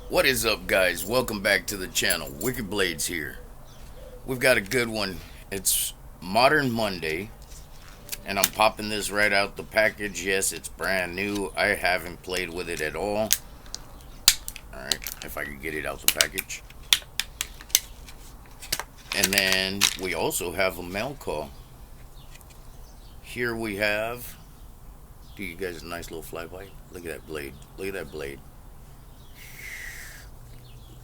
What is up, guys? Welcome back to the channel. Wicked Blades here. We've got a good one. It's Modern Monday, and I'm popping this right out the package. Yes, it's brand new. I haven't played with it at all. Alright, if I can get it out the package. And then we also have a mail call. Here we have... Do you guys a nice little flyby? Look at that blade. Look at that blade.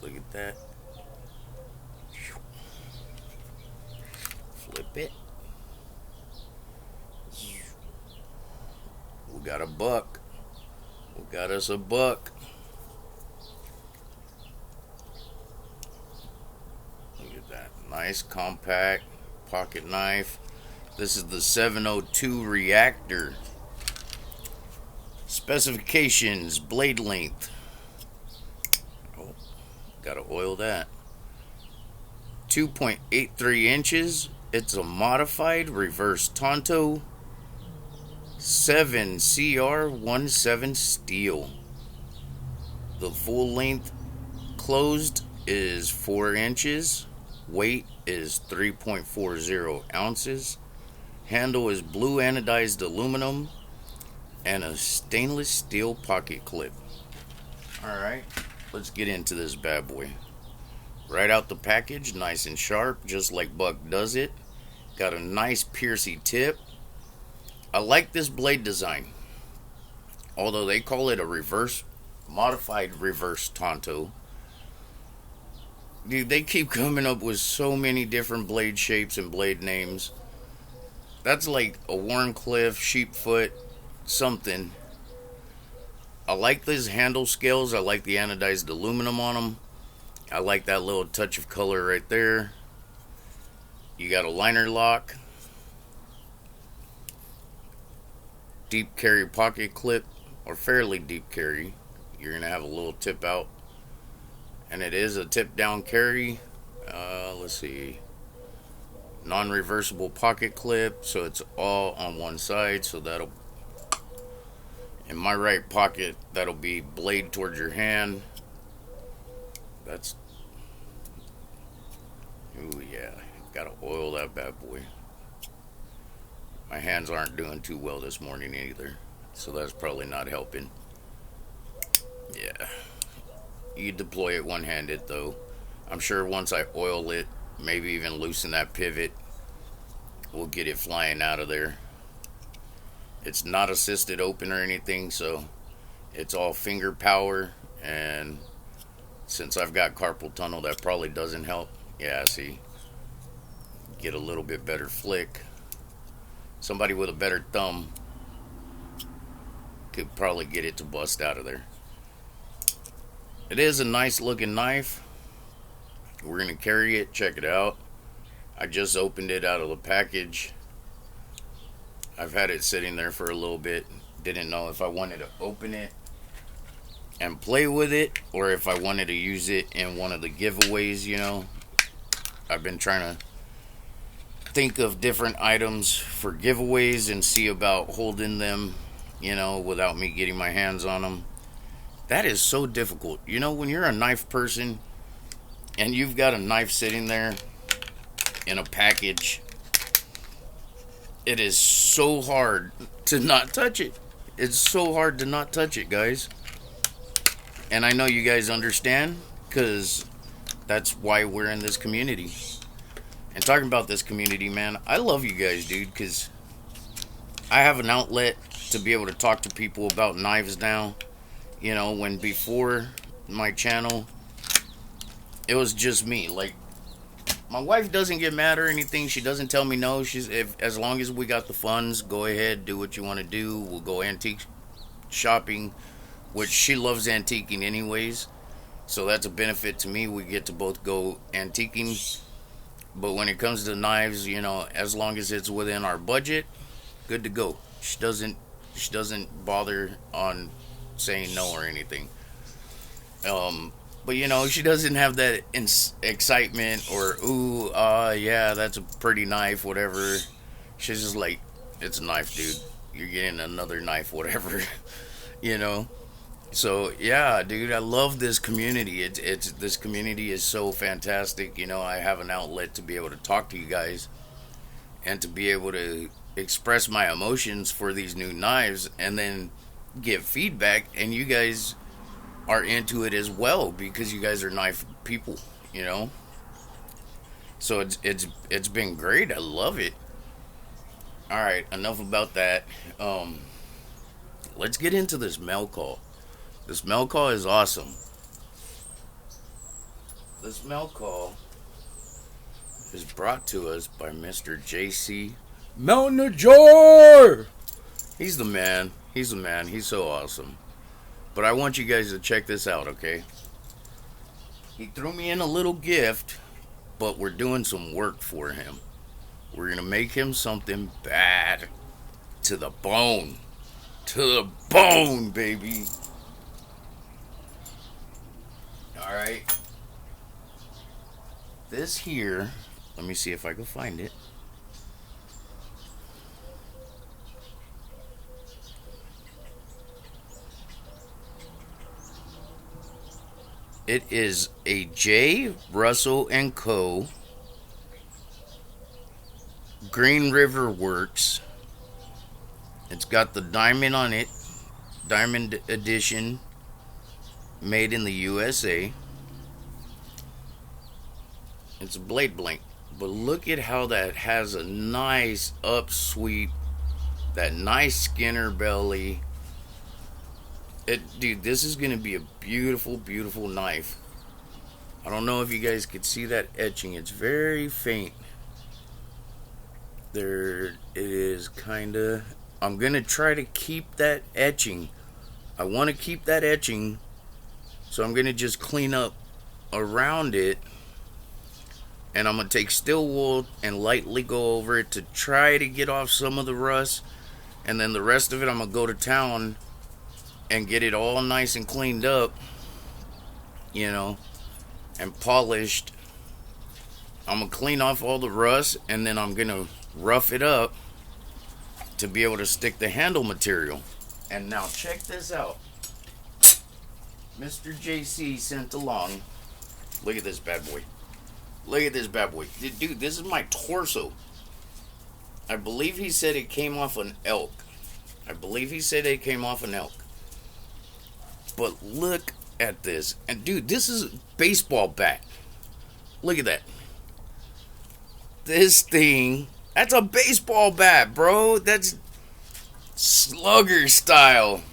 Look at that. Flip it. We got a buck. We got us a buck. Look at that. Nice compact pocket knife. This is the 702 reactor. Specifications, blade length. Oh, gotta oil that. 2.83 inches. It's a modified reverse Tonto 7 CR17 steel. The full length closed is 4 inches. Weight is 3.40 ounces. Handle is blue anodized aluminum and a stainless steel pocket clip. Alright, let's get into this bad boy. Right out the package, nice and sharp, just like Buck does it. Got a nice piercy tip. I like this blade design. Although they call it a modified reverse Tonto. Dude, they keep coming up with so many different blade shapes and blade names. That's like a Warncliffe, Sheepfoot, something. I like these handle scales. I like the anodized aluminum on them. I like that little touch of color right there. You got a liner lock. Deep carry pocket clip, or fairly deep carry. You're going to have a little tip out. And it is a tip down carry. Let's see. Non-reversible pocket clip, so it's all on one side, so that'll, in my right pocket, that'll be blade towards your hand. That's, ooh yeah, gotta oil that bad boy. My hands aren't doing too well this morning either, so that's probably not helping. Yeah, you deploy it one-handed though. I'm sure once I oil it, maybe even loosen that pivot, we'll get it flying out of there. It's not assisted open or anything, so it's all finger power. And since I've got carpal tunnel, that probably doesn't help. Yeah, see, get a little bit better flick. Somebody with a better thumb could probably get it to bust out of there. It is a nice looking knife. We're gonna carry it. Check it out. I just opened it out of the package. I've had it sitting there for a little bit. Didn't know if I wanted to open it and play with it, or if I wanted to use it in one of the giveaways, you know. I've been trying to think of different items for giveaways and see about holding them, you know, without me getting my hands on them. That is so difficult. You know, when you're a knife person and you've got a knife sitting there in a package, it is so hard to not touch it. It's so hard to not touch it, guys. And I know you guys understand, because that's why we're in this community. And talking about this community, man, I love you guys, dude, because I have an outlet to be able to talk to people about knives now. You know, when before my channel, it was just me. Like, my wife doesn't get mad or anything. She doesn't tell me no. As long as we got the funds, go ahead, do what you want to do. We'll go antique shopping, which she loves antiquing anyways. So that's a benefit to me. We get to both go antiquing. But when it comes to knives, you know, as long as it's within our budget, good to go. She doesn't bother on saying no or anything. But you know, she doesn't have that excitement or ooh, yeah, that's a pretty knife, whatever. She's just like, it's a knife, dude. You're getting another knife, whatever. You know. So yeah, dude, I love this community. It's this community is so fantastic. You know, I have an outlet to be able to talk to you guys and to be able to express my emotions for these new knives and then give feedback, and you guys are into it as well because you guys are knife people, you know. So it's been great. I love it. All right, enough about that. Um, let's get into this mail call. This mail call is awesome. This mail call is brought to us by Mr. JC Manager. He's the man. He's the man. He's so awesome. But I want you guys to check this out, okay? He threw me in a little gift, but we're doing some work for him. We're gonna make him something bad to the bone. To the bone, baby. Alright. This here, let me see if I can find it. It is a J. Russell and Co. Green River Works. It's got the diamond on it. Diamond edition. Made in the USA. It's a blade blank. But look at how that has a nice upsweep. That nice Skinner belly. Dude, this is gonna be a beautiful, beautiful knife. I don't know if you guys could see that etching. It's very faint. There it is, kinda. I'm gonna try to keep that etching. I want to keep that etching, so I'm gonna just clean up around it, and I'm gonna take steel wool and lightly go over it to try to get off some of the rust, and then the rest of it I'm gonna go to town and get it all nice and cleaned up, you know, and polished. I'm gonna clean off all the rust, and then I'm gonna rough it up to be able to stick the handle material. And now check this out. Mr. JC sent along. Look at this bad boy. Look at this bad boy. Dude, this is my torso. I believe he said it came off an elk. I believe he said it came off an elk. But look at this. And dude, this is a baseball bat. Look at that. This thing, that's a baseball bat, bro. That's slugger style.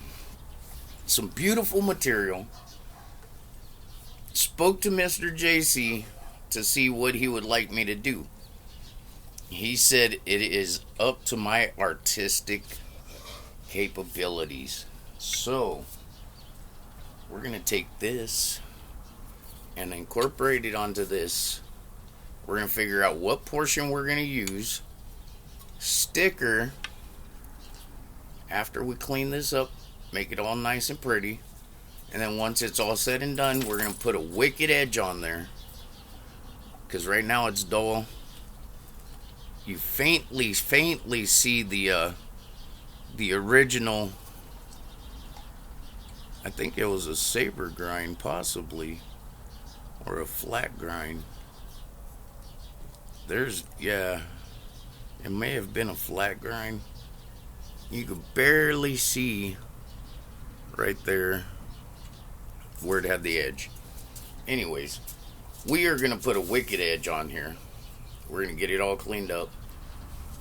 Some beautiful material. Spoke to Mr. JC to see what he would like me to do. He said it is up to my artistic capabilities. So we're going to take this and incorporate it onto this. We're going to figure out what portion we're going to use. Sticker. After we clean this up, make it all nice and pretty. And then once it's all said and done, we're going to put a wicked edge on there. Because right now it's dull. You faintly see the original. I think it was a saber grind, possibly, or a flat grind. Yeah, it may have been a flat grind. You could barely see right there where it had the edge. Anyways, we are going to put a wicked edge on here. We're going to get it all cleaned up.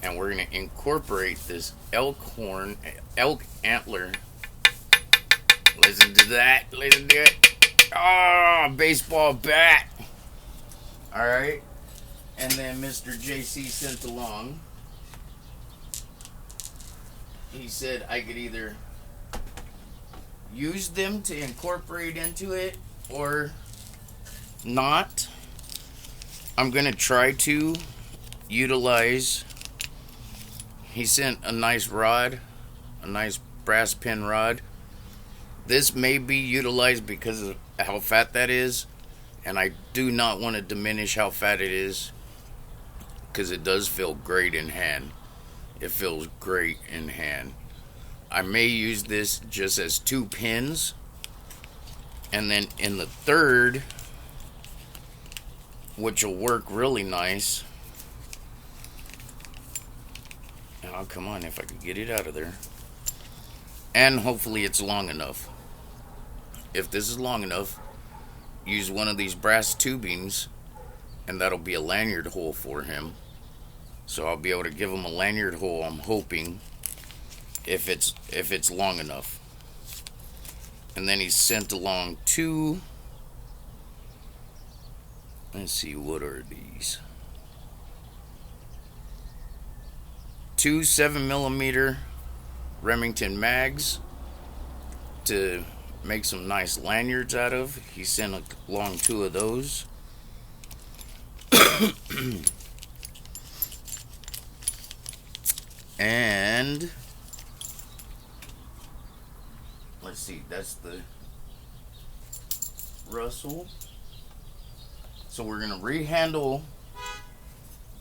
And we're going to incorporate this elk antler. Listen to that. Listen to it. Ah, baseball bat. Alright. And then Mr. JC sent along. He said I could either use them to incorporate into it or not. I'm going to try to utilize. He sent a nice rod, a nice brass pin rod. This may be utilized because of how fat that is, and I do not want to diminish how fat it is because it does feel great in hand. It feels great in hand. I may use this just as 2 pins And then in the third, which will work really nice. Oh, come on, if I could get it out of there. And hopefully it's long enough. If this is long enough, use one of these brass tubings, and that'll be a lanyard hole for him. So I'll be able to give him a lanyard hole, I'm hoping, if it's long enough. And then he's sent along two, let's see, what are these? Two 7mm Remington mags to make some nice lanyards out of. He sent along two of those. And let's see, that's the Russell. So we're gonna rehandle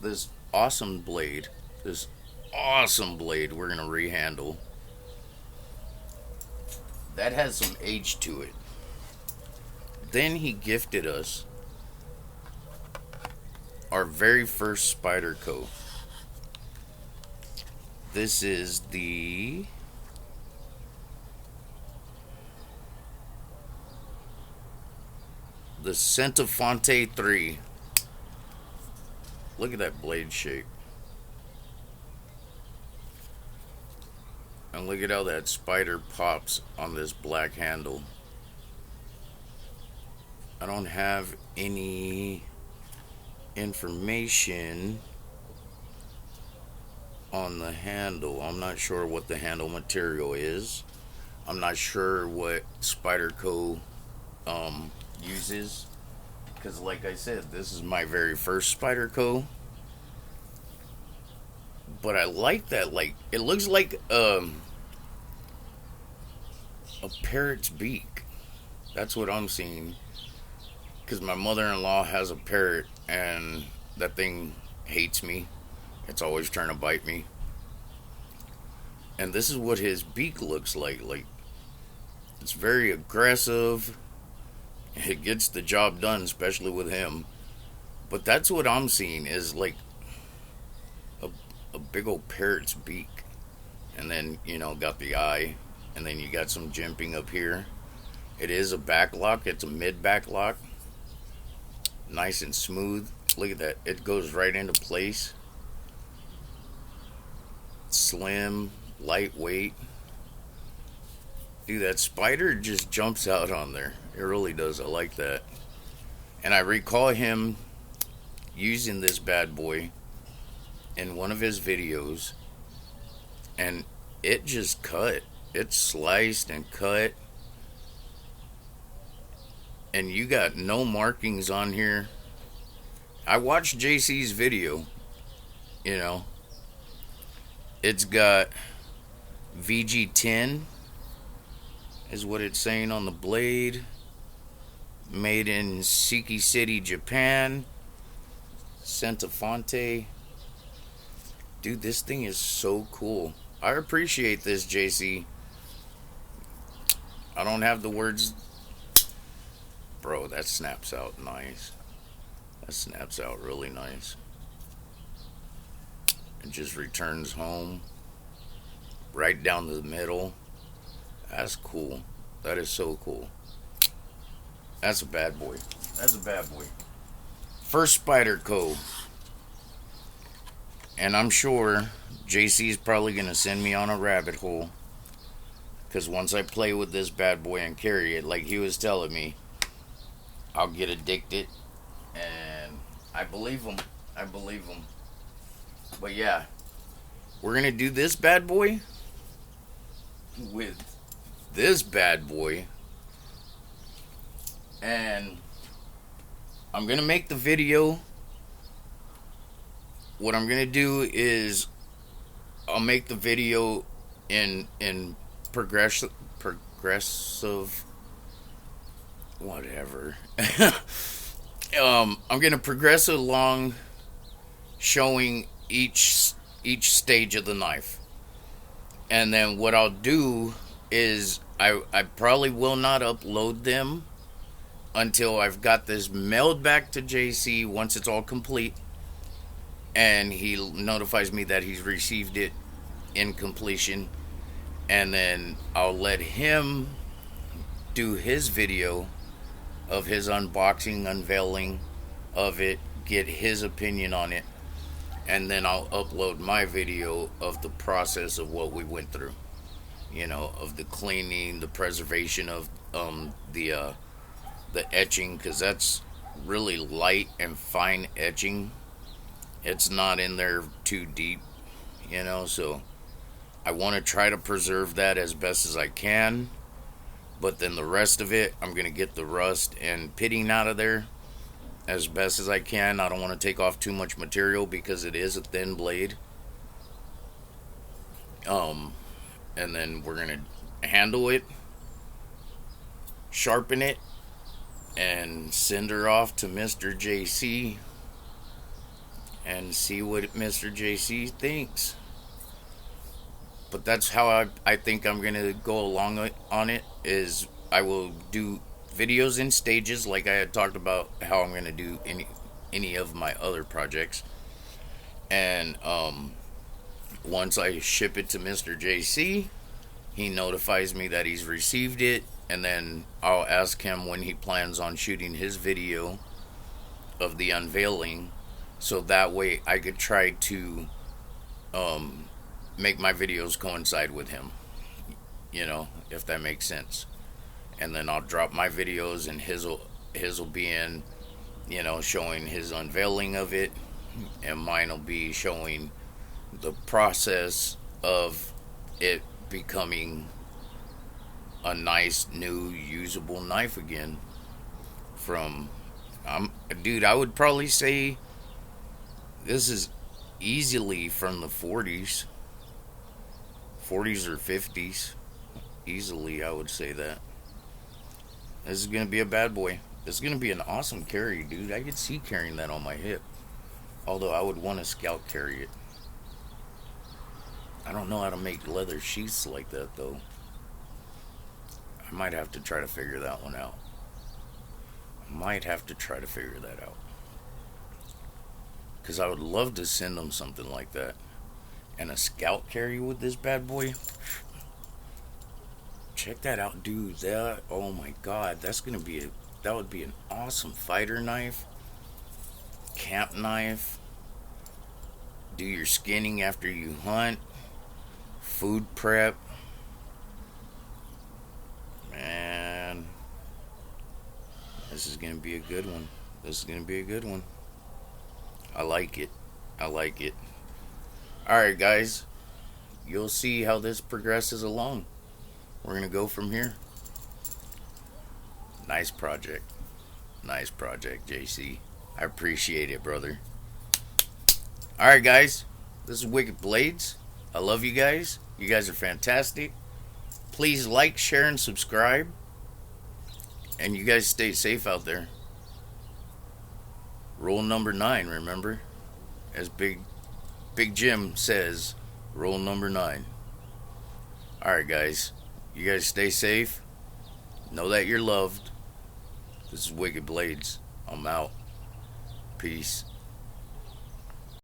this awesome blade. We're gonna rehandle. That has some age to it. Then he gifted us our very first Spyderco. This is the Centifonte 3. Look at that blade shape. And look at how that Spyder pops on this black handle. I don't have any information on the handle. I'm not sure what the handle material is. I'm not sure what Spyderco uses, because like I said, this is my very first Spyderco. But I like that, like, it looks like a parrot's beak. That's what I'm seeing, because my mother-in-law has a parrot, and that thing hates me. It's always trying to bite me. And this is what his beak looks like. Like, it's very aggressive. It gets the job done, especially with him. But that's what I'm seeing, is like a big old parrot's beak. And then, you know, got the eye. And then you got some jimping up here. It is a back lock. It's a mid back lock. Nice and smooth. Look at that. It goes right into place. Slim, lightweight. Dude, that Spyder just jumps out on there. It really does. I like that. And I recall him using this bad boy in one of his videos, and it just cut. It sliced and cut. And you got no markings on here. I watched JC's video, you know. It's got VG10 is what it's saying on the blade. Made in Siki City, Japan. Centifonte. Dude, this thing is so cool. I appreciate this, JC. I don't have the words. Bro, that snaps out nice. That snaps out really nice. It just returns home. Right down the middle. That's cool. That is so cool. That's a bad boy. That's a bad boy. First Spyderco. And I'm sure JC's probably going to send me on a rabbit hole. Because once I play with this bad boy and carry it, like he was telling me, I'll get addicted. And I believe him. I believe him. But yeah, we're going to do this bad boy with this bad boy. And I'm going to make the video. What I'm going to do is I'll make the video in progressive whatever. I'm going to progress along showing each stage of the knife. And then what I'll do is I probably will not upload them until I've got this mailed back to JC once it's all complete, and he notifies me that he's received it in completion, and then I'll let him do his video of his unboxing, unveiling of it, get his opinion on it, and then I'll upload my video of the process of what we went through. Of the cleaning, the preservation of the etching, because that's really light and fine etching. It's not in there too deep, so I want to try to preserve that as best as I can. But then the rest of it, I'm going to get the rust and pitting out of there as best as I can. I don't want to take off too much material because it is a thin blade. And then we're going to handle it, sharpen it, and send her off to Mr. JC and see what Mr. JC thinks. But that's how I think I'm going to go along on it, is I will do videos in stages, like I had talked about how I'm going to do any of my other projects. And once I ship it to Mr. JC, he notifies me that he's received it, and then I'll ask him when he plans on shooting his video of the unveiling, so that way I could try to make my videos coincide with him, if that makes sense. And then I'll drop my videos, and his will be in, showing his unveiling of it, and mine will be showing the process of it becoming a nice new usable knife again. Dude, I would probably say this is easily from the 40s or 50s. Easily, I would say that. This is going to be a bad boy. This is going to be an awesome carry, dude. I could see carrying that on my hip. Although I would want to scout carry it. I don't know how to make leather sheaths like that, though. I might have to try to figure that one out. Because I would love to send them something like that. And a scout carry with this bad boy. Check that out, dude. Oh my god, that would be an awesome fighter knife, camp knife. Do your skinning after you hunt, food prep. Man, this is gonna be a good one. I like it. Alright, guys. You'll see how this progresses along. We're going to go from here. Nice project, JC. I appreciate it, brother. Alright, guys. This is Wicked Blades. I love you guys. You guys are fantastic. Please like, share, and subscribe. And you guys stay safe out there. Rule number 9, remember? As Big Jim says, rule number 9. Alright, guys. You guys stay safe. Know that you're loved. This is Wicked Blades. I'm out. Peace.